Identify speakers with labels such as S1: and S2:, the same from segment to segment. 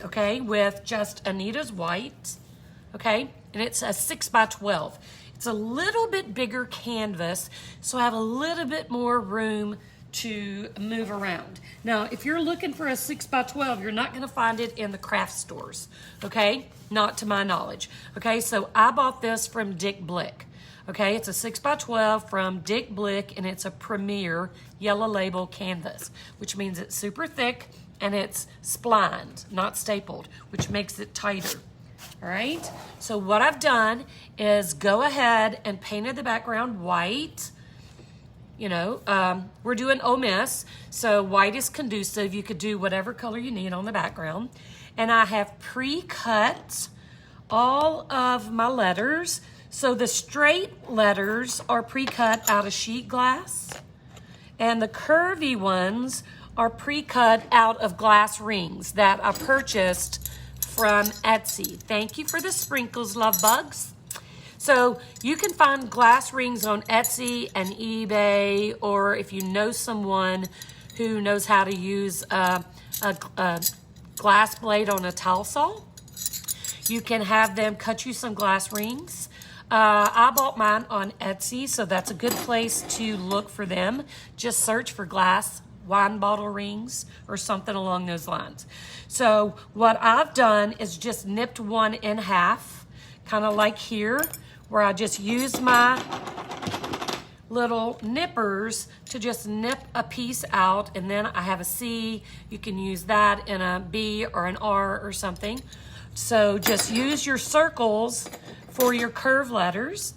S1: okay, with just Anita's white, okay, and it's a 6x12. It's a little bit bigger canvas, so I have a little bit more room to move around. Now, if you're looking for a 6x12, you're not gonna find it in the craft stores, okay? Not to my knowledge, okay? So I bought this from Dick Blick, okay? It's a 6x12 from Dick Blick, and it's a Premier yellow label canvas, which means it's super thick and it's splined, not stapled, which makes it tighter. All right, so what I've done is go ahead and painted the background white. You know, we're doing Ole Miss, so white is conducive. You could do whatever color you need on the background. And I have pre-cut all of my letters. So the straight letters are pre-cut out of sheet glass, and the curvy ones are pre-cut out of glass rings that I purchased from Etsy. Thank you for the sprinkles, love bugs. So you can find glass rings on Etsy and eBay, or if you know someone who knows how to use a glass blade on a towel saw, you can have them cut you some glass rings. I bought mine on Etsy, so that's a good place to look for them. Just search for glass wine bottle rings or something along those lines. So what I've done is just nipped one in half, kind of like here, where I just use my little nippers to just nip a piece out, and then I have a C. You can use that in a B or an R or something. So just use your circles for your curved letters,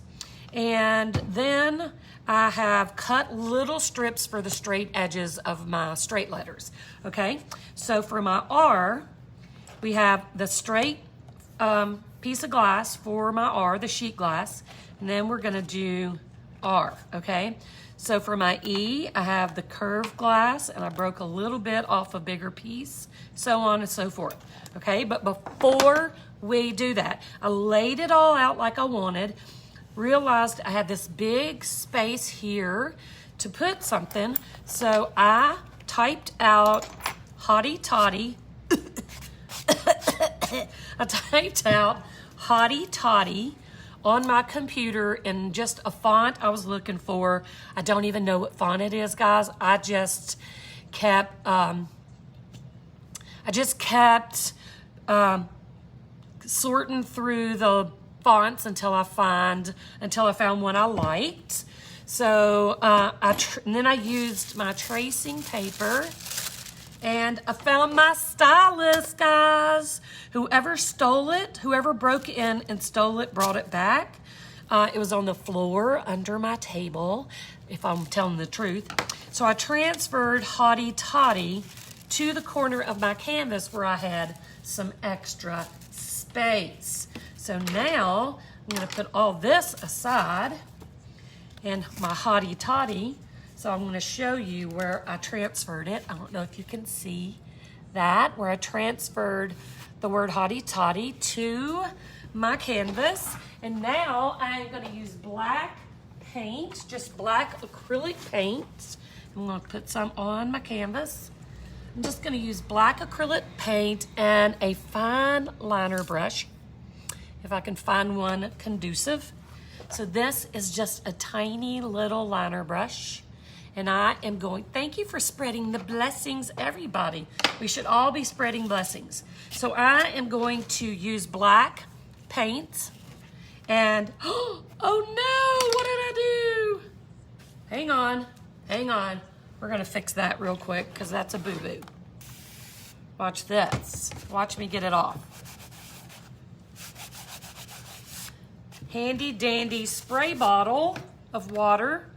S1: and then I have cut little strips for the straight edges of my straight letters, okay? So for my R, we have the straight piece of glass for my R, the sheet glass, and then we're gonna do R, okay? So for my E, I have the curved glass, and I broke a little bit off a bigger piece, so on and so forth, okay? But before we do that, I laid it all out like I wanted, realized I had this big space here to put something, so I typed out Hottie Toddy. I typed out Hottie Toddy on my computer in just a font I was looking for. I don't even know what font it is, guys. I just kept sorting through the fonts until I found one I liked. So and then I used my tracing paper, and I found my stylus, guys. Whoever stole it, whoever broke in and stole it, brought it back. It was on the floor under my table, if I'm telling the truth. So I transferred Hottie Toddy to the corner of my canvas where I had some extra space. So now I'm gonna put all this aside and my Hottie Toddy. So I'm gonna show you where I transferred it. I don't know if you can see that, where I transferred the word Hottie Toddy to my canvas. And now I'm gonna use black paint, just black acrylic paint. I'm gonna put some on my canvas. I'm just gonna use black acrylic paint and a fine liner brush, if I can find one conducive. So this is just a tiny little liner brush. And I am going, thank you for spreading the blessings, everybody. We should all be spreading blessings. So I am going to use black paint and, oh no, what did I do? Hang on. We're gonna fix that real quick because that's a boo-boo. Watch this, watch me get it off. Handy dandy spray bottle of water.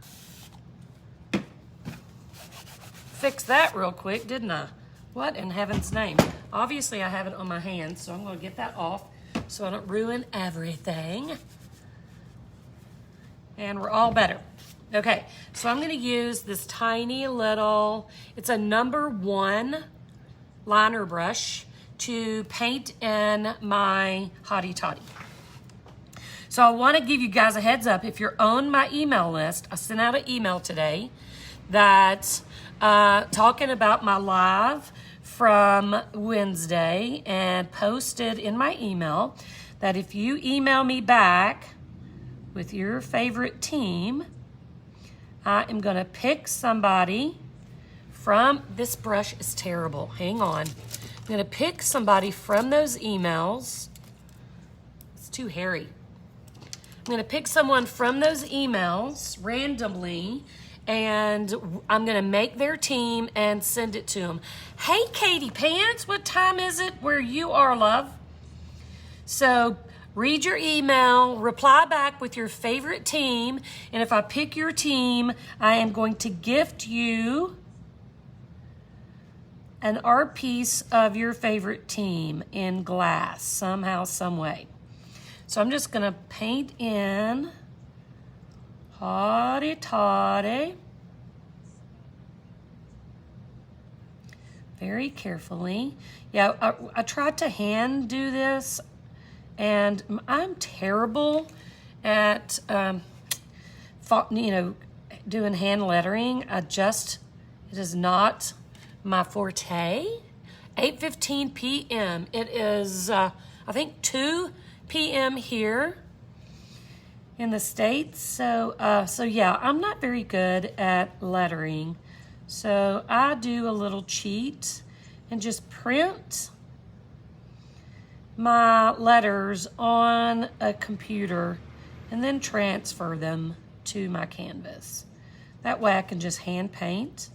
S1: Fix that real quick, didn't I? What in heaven's name? Obviously I have it on my hands, so I'm gonna get that off so I don't ruin everything. And we're all better. Okay, so I'm gonna use this tiny little, it's a #1 liner brush to paint in my Hottie Toddy. So I wanna give you guys a heads up. If you're on my email list, I sent out an email today that talking about my live from Wednesday and posted in my email that if you email me back with your favorite team, I am going to pick somebody from, this brush is terrible, hang on. I'm going to pick somebody from those emails. It's too hairy. I'm going to pick someone from those emails randomly, and I'm going to make their team and send it to them. Hey, Katie Pants, what time is it where you are, love? So read your email, reply back with your favorite team, and if I pick your team, I am going to gift you an art piece of your favorite team in glass, somehow, some way. So I'm just going to paint in Hotty Toddy very carefully. Yeah, I tried to hand do this, and I'm terrible at, doing hand lettering. It is not my forte. 8:15 p.m. It is, I think, 2 p.m. here in the States. So yeah, I'm not very good at lettering. So I do a little cheat and just print my letters on a computer and then transfer them to my canvas. That way I can just hand paint.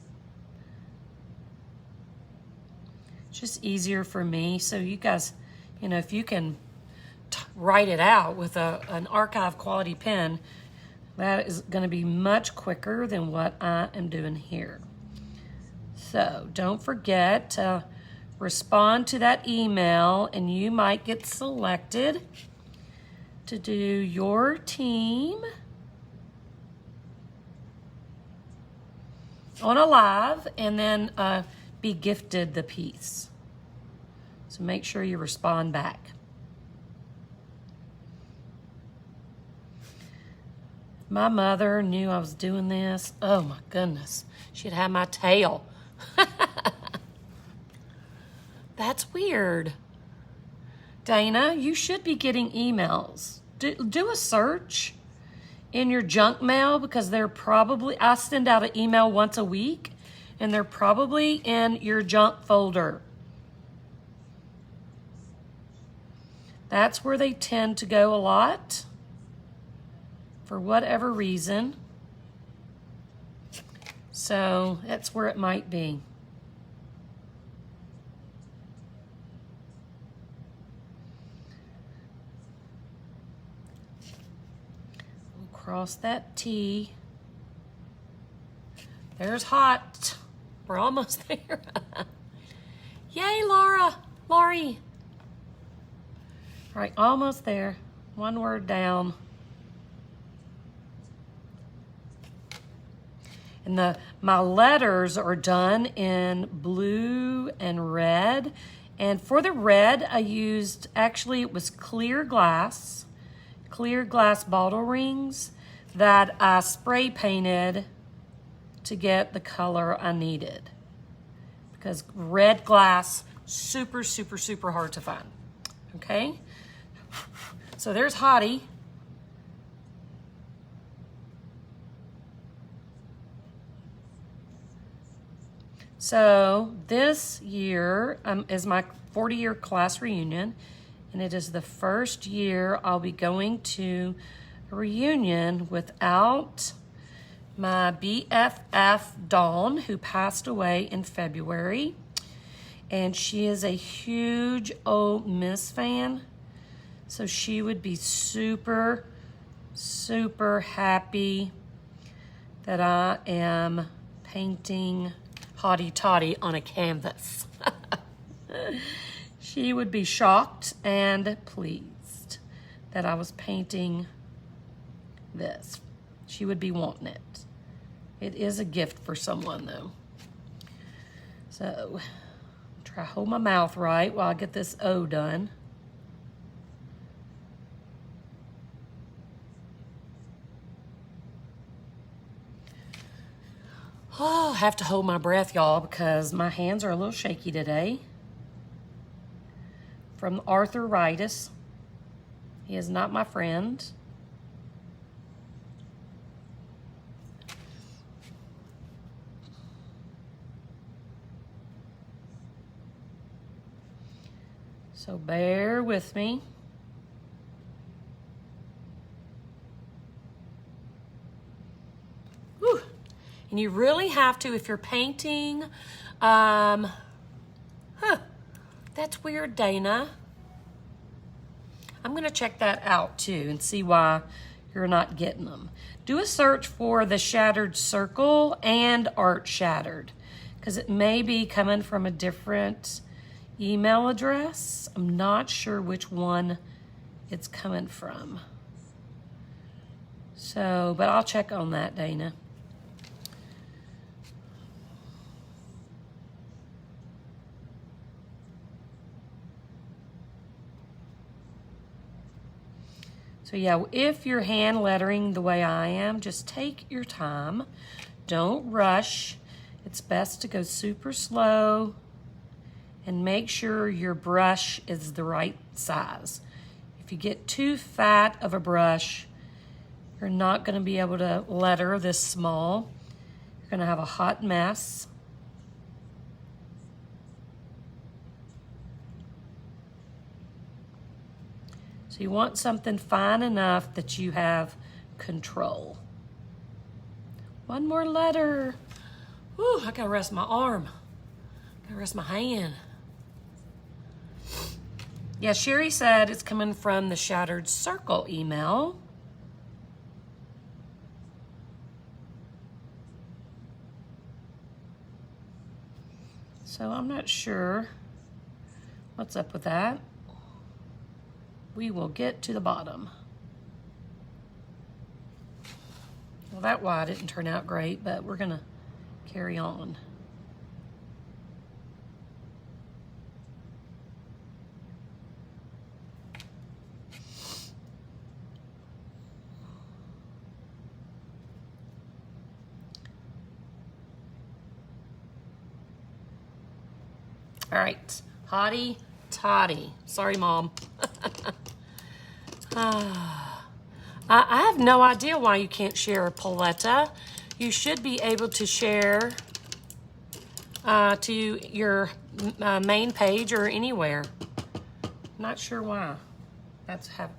S1: It's just easier for me. So you guys, if you can write it out with an archive quality pen, that is going to be much quicker than what I am doing here. So don't forget to respond to that email, and you might get selected to do your team on a live, and then be gifted the piece. So make sure you respond back. My mother knew I was doing this. Oh my goodness. She'd have my tail. That's weird. Dana, you should be getting emails. Do a search in your junk mail, because I send out an email once a week, and they're probably in your junk folder. That's where they tend to go a lot, for whatever reason. So that's where it might be. We'll cross that T. There's hot. We're almost there. Yay, Laurie. All right, almost there. One word down. And my letters are done in blue and red. And for the red, I used, it was clear glass bottle rings that I spray painted to get the color I needed. Because red glass, super, super, super hard to find. Okay? So there's Hottie. So this year is my 40-year class reunion, and it is the first year I'll be going to a reunion without my BFF, Dawn, who passed away in February. And she is a huge Ole Miss fan. So she would be super, super happy that I am painting Hotty Toddy on a canvas. She would be shocked and pleased that I was painting this. She would be wanting it. It is a gift for someone, though. So, try to hold my mouth right while I get this O done. Oh, I have to hold my breath, y'all, because my hands are a little shaky today. From arthritis. He is not my friend. So bear with me. Whew. And you really have to, if you're painting, that's weird, Dana. I'm gonna check that out too and see why you're not getting them. Do a search for the shattered circle and art shattered, because it may be coming from a different email address. I'm not sure which one it's coming from. So, but I'll check on that, Dana. So yeah, if you're hand lettering the way I am, just take your time. Don't rush. It's best to go super slow and make sure your brush is the right size. If you get too fat of a brush, you're not going to be able to letter this small. You're going to have a hot mess. So you want something fine enough that you have control. One more letter. Whew, I gotta rest my arm. Gotta rest my hand. Yeah, Sherry said it's coming from the Shattered Circle email. So I'm not sure what's up with that. We will get to the bottom. Well, that Y didn't turn out great, but we're gonna carry on. All right, hotty toddy. Sorry, Mom. I have no idea why you can't share, Pauletta. You should be able to share to your main page or anywhere. Not sure why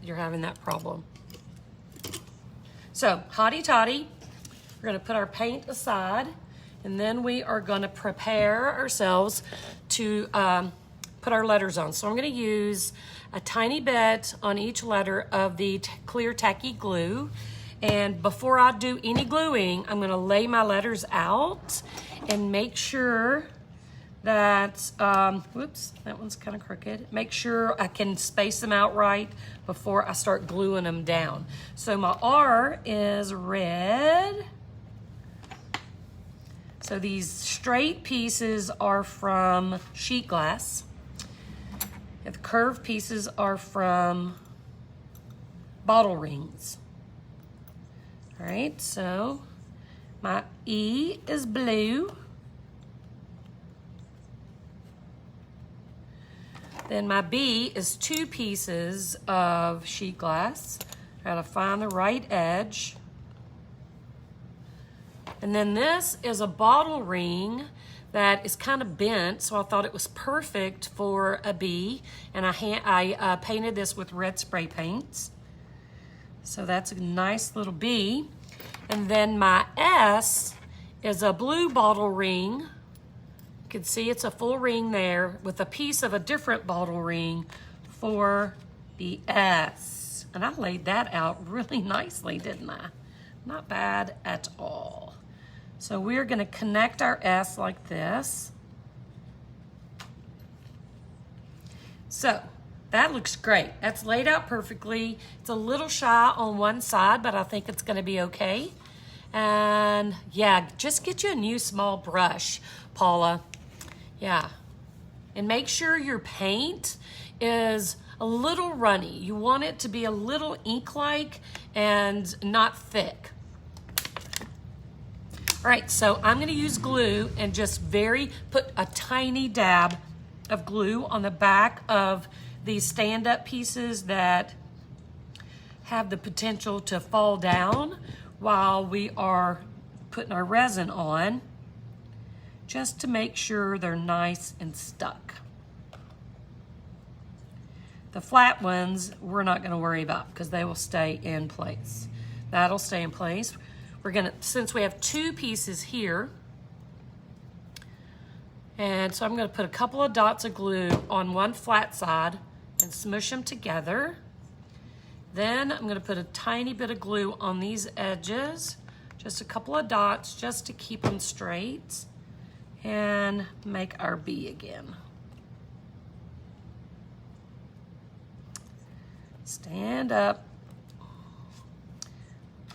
S1: you're having that problem. So, hotty toddy, we're gonna put our paint aside, and then we are gonna prepare ourselves to put our letters on. So I'm gonna use a tiny bit on each letter of the clear tacky glue. And before I do any gluing, I'm gonna lay my letters out and make sure that, whoops, that one's kind of crooked. Make sure I can space them out right before I start gluing them down. So my R is red. So these straight pieces are from sheet glass. And the curved pieces are from bottle rings. All right, so my E is blue. Then my B is 2 pieces of sheet glass. I gotta find the right edge. And then this is a bottle ring that is kind of bent, so I thought it was perfect for a B. And I painted this with red spray paints. So that's a nice little B. And then my S is a blue bottle ring. You can see it's a full ring there with a piece of a different bottle ring for the S. And I laid that out really nicely, didn't I? Not bad at all. So we're gonna connect our S like this. So that looks great. That's laid out perfectly. It's a little shy on one side, but I think it's gonna be okay. And yeah, just get you a new small brush, Paula. Yeah. And make sure your paint is a little runny. You want it to be a little ink-like and not thick. All right, so I'm gonna use glue and just put a tiny dab of glue on the back of these stand-up pieces that have the potential to fall down while we are putting our resin on, just to make sure they're nice and stuck. The flat ones, we're not gonna worry about because they will stay in place. That'll stay in place. Since we have 2 pieces here, and so I'm gonna put a couple of dots of glue on one flat side and smush them together. Then I'm gonna put a tiny bit of glue on these edges, just a couple of dots just to keep them straight, and make our bee again. Stand up.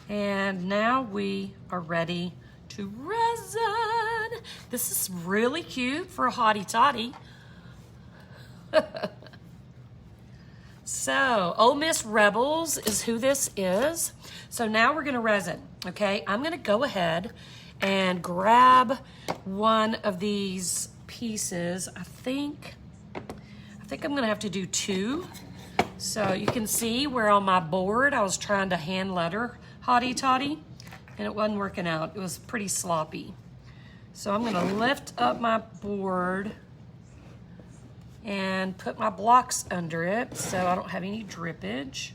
S1: And now we are ready to resin. This is really cute for a hottie toddy. So, Ole Miss Rebels is who this is. So now we're gonna resin, okay? I'm gonna go ahead and grab one of these pieces. I think I'm gonna have to do 2. So you can see where on my board I was trying to hand letter hottie toddy and it wasn't working out. It was pretty sloppy. So I'm gonna lift up my board and put my blocks under it so I don't have any drippage.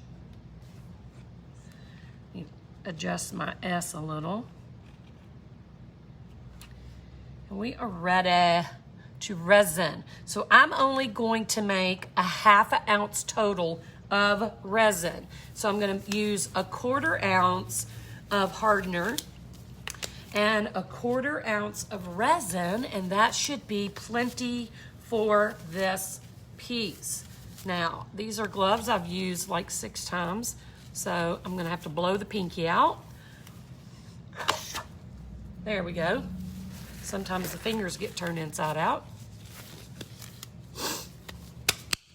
S1: Let me adjust my S a little. And we are ready to resin. So I'm only going to make a 1/2 ounce total of resin. So I'm gonna use a 1/4 ounce of hardener and a 1/4 ounce of resin, and that should be plenty for this piece. Now, these are gloves I've used like 6 times, so I'm gonna have to blow the pinky out. There we go. Sometimes the fingers get turned inside out.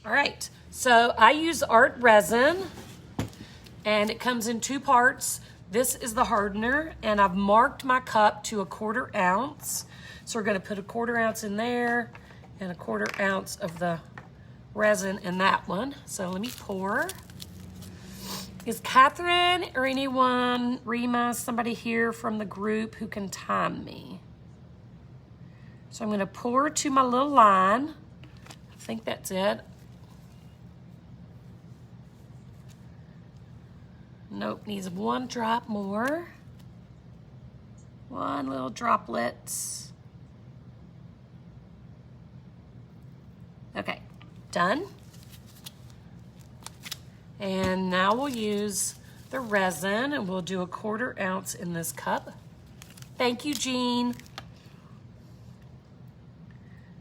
S1: All right, so I use art resin, and it comes in 2 parts. This is the hardener, and I've marked my cup to a 1/4 ounce. So we're gonna put a 1/4 ounce in there, and a 1/4 ounce of the resin in that one. So let me pour. Is Catherine or anyone, Rima, somebody here from the group who can time me? So I'm gonna pour to my little line. I think that's it. Nope, needs 1 drop more. 1 little droplet. Okay, done. And now we'll use the resin, and we'll do a 1/4 ounce in this cup. Thank you, Jean.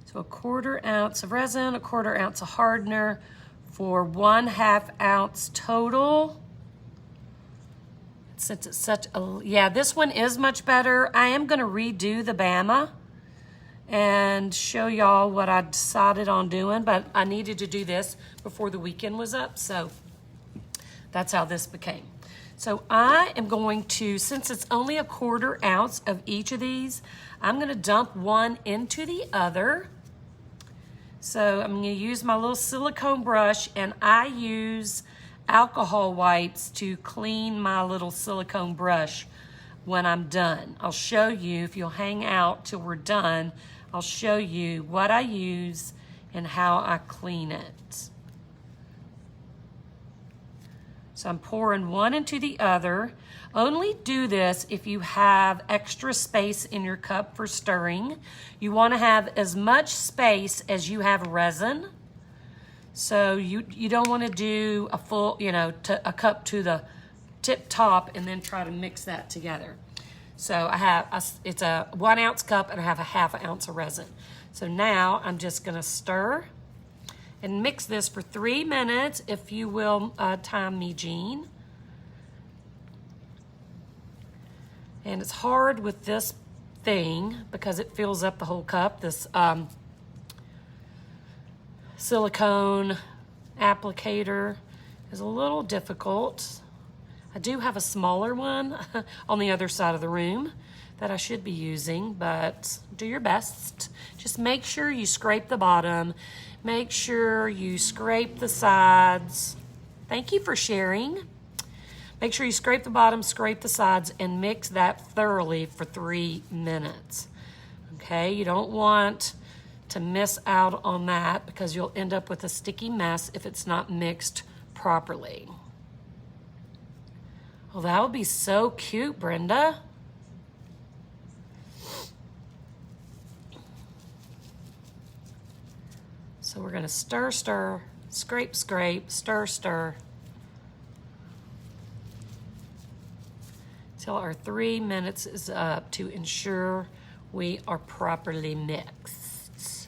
S1: So a 1/4 ounce of resin, a 1/4 ounce of hardener for 1/2 ounce total. Since it's such a, yeah, this one is much better. I am gonna redo the Bama and show y'all what I decided on doing, but I needed to do this before the weekend was up, so that's how this became. So I am going to, since it's only a 1/4 ounce of each of these, I'm gonna dump one into the other. So I'm gonna use my little silicone brush, and I use alcohol wipes to clean my little silicone brush when I'm done. I'll show you, if you'll hang out till we're done, I'll show you what I use and how I clean it. So I'm pouring one into the other. Only do this if you have extra space in your cup for stirring. You want to have as much space as you have resin. So you don't want to do a full, a cup to the tip top and then try to mix that together. So it's a 1 ounce cup, and I have a 1/2 ounce of resin. So now I'm just gonna stir and mix this for 3 minutes, if you will time me, Jean. And it's hard with this thing because it fills up the whole cup. This silicone applicator is a little difficult. I do have a smaller one on the other side of the room that I should be using, but do your best. Just make sure you scrape the bottom. Make sure you scrape the sides. Thank you for sharing. Make sure you scrape the bottom, scrape the sides, and mix that thoroughly for 3 minutes. Okay, you don't want to miss out on that because you'll end up with a sticky mess if it's not mixed properly. Well, that would be so cute, Brenda. So we're going to stir, stir, scrape, scrape, stir, stir, till our 3 minutes is up to ensure we are properly mixed.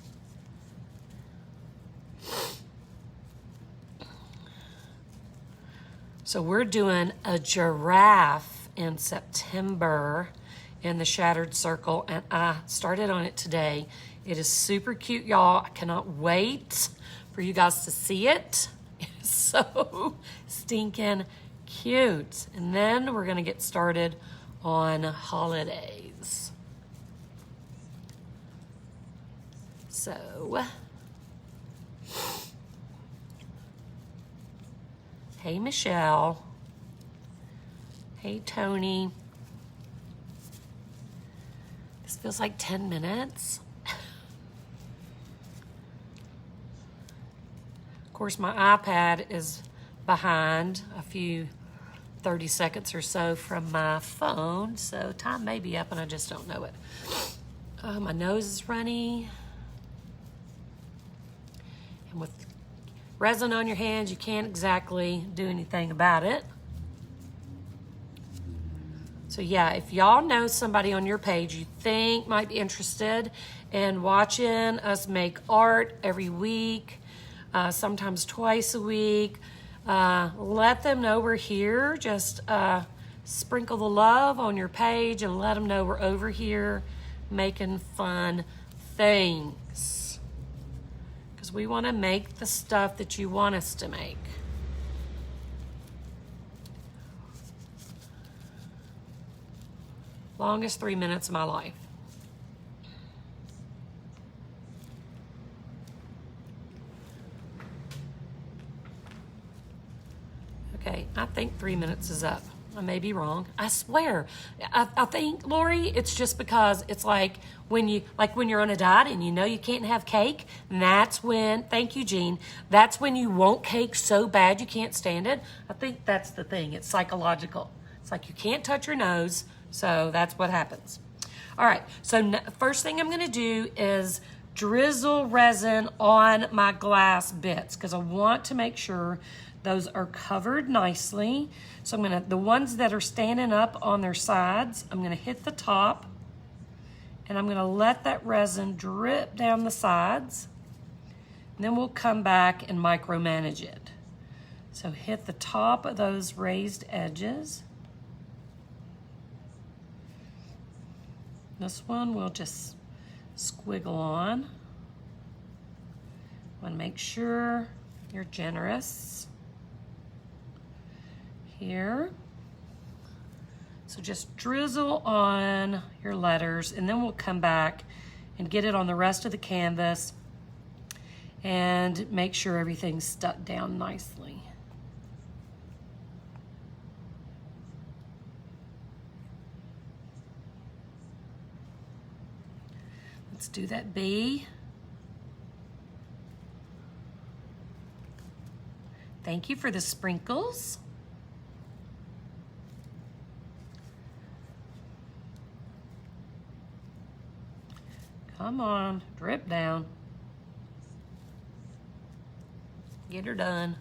S1: So we're doing a giraffe in September in the Shattered Circle, and I started on it today. It is super cute, y'all. I cannot wait for you guys to see it. It is so stinking cute. And then we're gonna get started on holidays. So, hey, Michelle. Hey, Tony. This feels like 10 minutes. Of course, my iPad is behind a few 30 seconds or so from my phone, so time may be up and I just don't know it. My nose is runny. And with resin on your hands, you can't exactly do anything about it. So yeah, if y'all know somebody on your page you think might be interested in watching us make art every week, sometimes twice a week, let them know we're here. Just sprinkle the love on your page and let them know we're over here making fun things. Because we want to make the stuff that you want us to make. Longest 3 minutes of my life. Okay, I think 3 minutes is up. I may be wrong. I swear. I think, Lori, it's just because it's like when you're on a diet and you know you can't have cake, and that's when, thank you, Jean, that's when you want cake so bad you can't stand it. I think that's the thing. It's psychological. It's like you can't touch your nose, so that's what happens. All right, so first thing I'm gonna do is drizzle resin on my glass bits because I want to make sure those are covered nicely. So the ones that are standing up on their sides, I'm gonna hit the top and I'm gonna let that resin drip down the sides. And then we'll come back and micromanage it. So hit the top of those raised edges. This one we'll just squiggle on. Want to make sure you're generous here. So just drizzle on your letters and then we'll come back and get it on the rest of the canvas and make sure everything's stuck down nicely. Let's do that B. Thank you for the sprinkles. Come on, drip down. Get her done.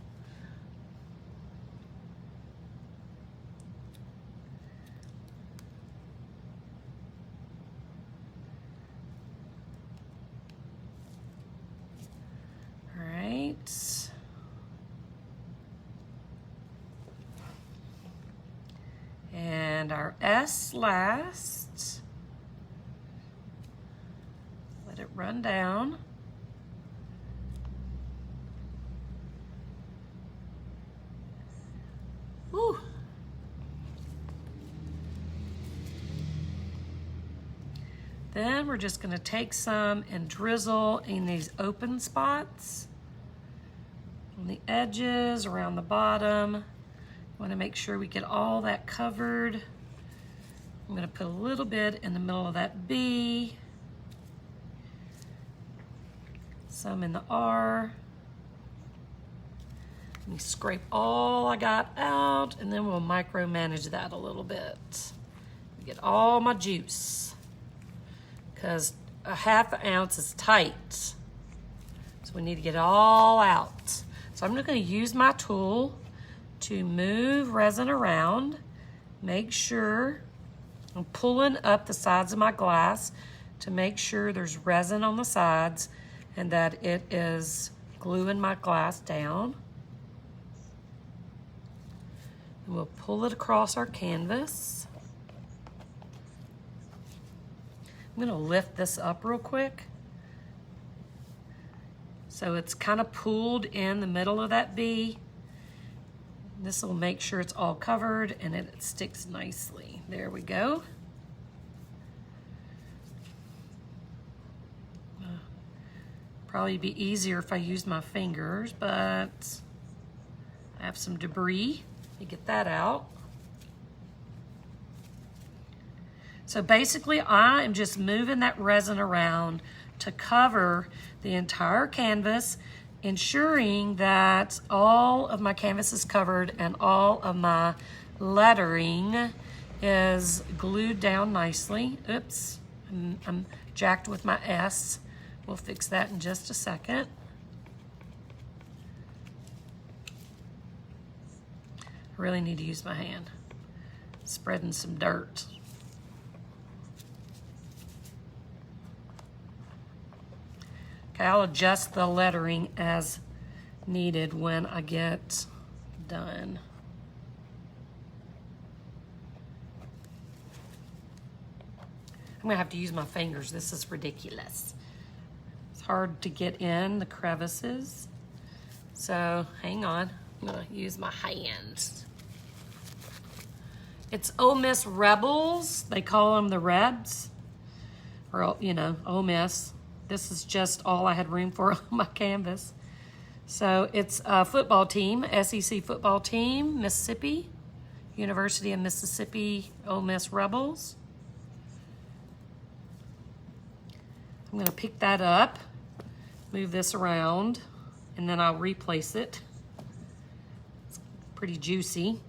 S1: All right. And our S last. Let it run down. Woo. Then we're just gonna take some and drizzle in these open spots on the edges, around the bottom. Wanna make sure we get all that covered. I'm gonna put a little bit in the middle of that B, some in the R. Let me scrape all I got out, and then we'll micromanage that a little bit. Get all my juice, because a ½ ounce is tight. So we need to get it all out. So I'm just gonna use my tool to move resin around, make sure I'm pulling up the sides of my glass to make sure there's resin on the sides and that it is gluing my glass down. And we'll pull it across our canvas. I'm gonna lift this up real quick. So it's kind of pooled in the middle of that B. This will make sure it's all covered and it sticks nicely. There we go. Probably be easier if I use my fingers, but I have some debris. Let me get that out. So basically I am just moving that resin around to cover the entire canvas, ensuring that all of my canvas is covered and all of my lettering is glued down nicely. Oops, I'm jacked with my S. We'll fix that in just a second. I really need to use my hand. Spreading some dirt. Okay, I'll adjust the lettering as needed when I get done. I'm gonna have to use my fingers. This is ridiculous. It's hard to get in the crevices. So hang on, I'm gonna use my hands. It's Ole Miss Rebels. They call them the Rebs, or you know, Ole Miss. This is just all I had room for on my canvas. So it's a football team, SEC football team, Mississippi, University of Mississippi, Ole Miss Rebels. I'm gonna pick that up, move this around, and then I'll replace it. It's pretty juicy.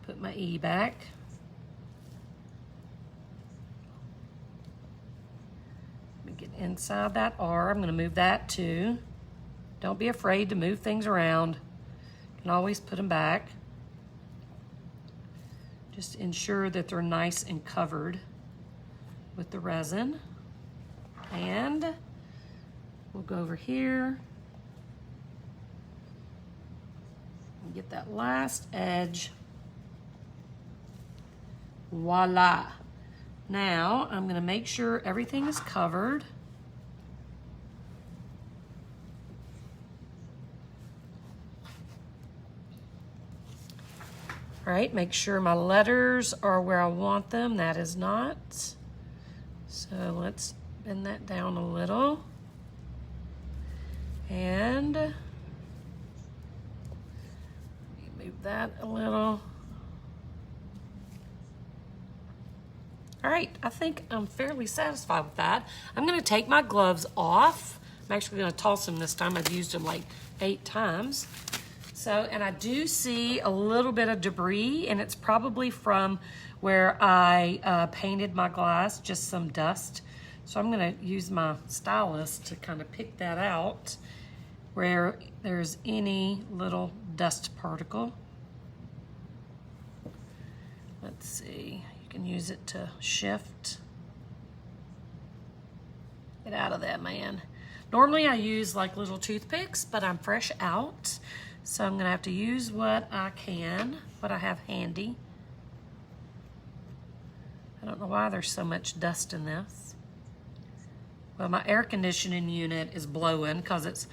S1: Put my E back. Get inside that R. I'm going to move that too. Don't be afraid to move things around. You can always put them back. Just ensure that they're nice and covered with the resin. And we'll go over here and get that last edge. Voila. Now, I'm gonna make sure everything is covered. All right, make sure my letters are where I want them. That is not. So let's bend that down a little. And move that a little. All right, I think I'm fairly satisfied with that. I'm gonna take my gloves off. I'm actually gonna toss them this time. I've used them like 8 times. So, and I do see a little bit of debris, and it's probably from where I painted my glass, just some dust. So I'm gonna use my stylus to kind of pick that out where there's any little dust particle. Let's see. Can use it to shift. Get out of that, man. Normally I use like little toothpicks, but I'm fresh out. So I'm gonna have to use what I can, what I have handy. I don't know why there's so much dust in this. Well, my air conditioning unit is blowing because it's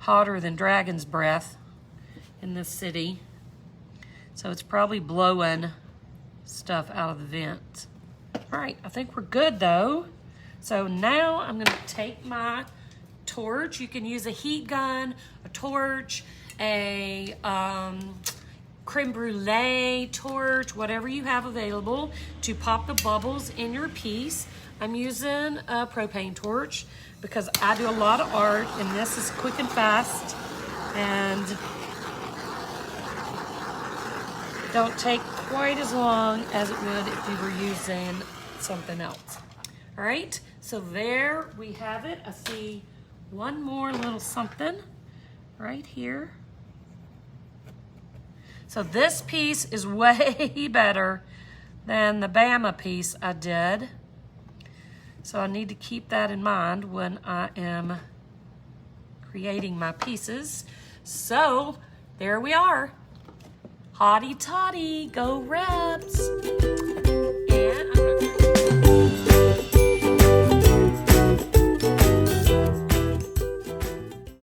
S1: hotter than dragon's breath in this city. So it's probably blowing stuff out of the vent. All right, I think we're good though. So now I'm gonna take my torch. You can use a heat gun, a torch, a creme brulee torch, whatever you have available to pop the bubbles in your piece. I'm using a propane torch because I do a lot of art and this is quick and fast and don't take quite as long as it would if you were using something else. All right, so there we have it. I see one more little something right here. So this piece is way better than the Bama piece I did. So I need to keep that in mind when I am creating my pieces. So there we are. Hotty toddy, go Rebs.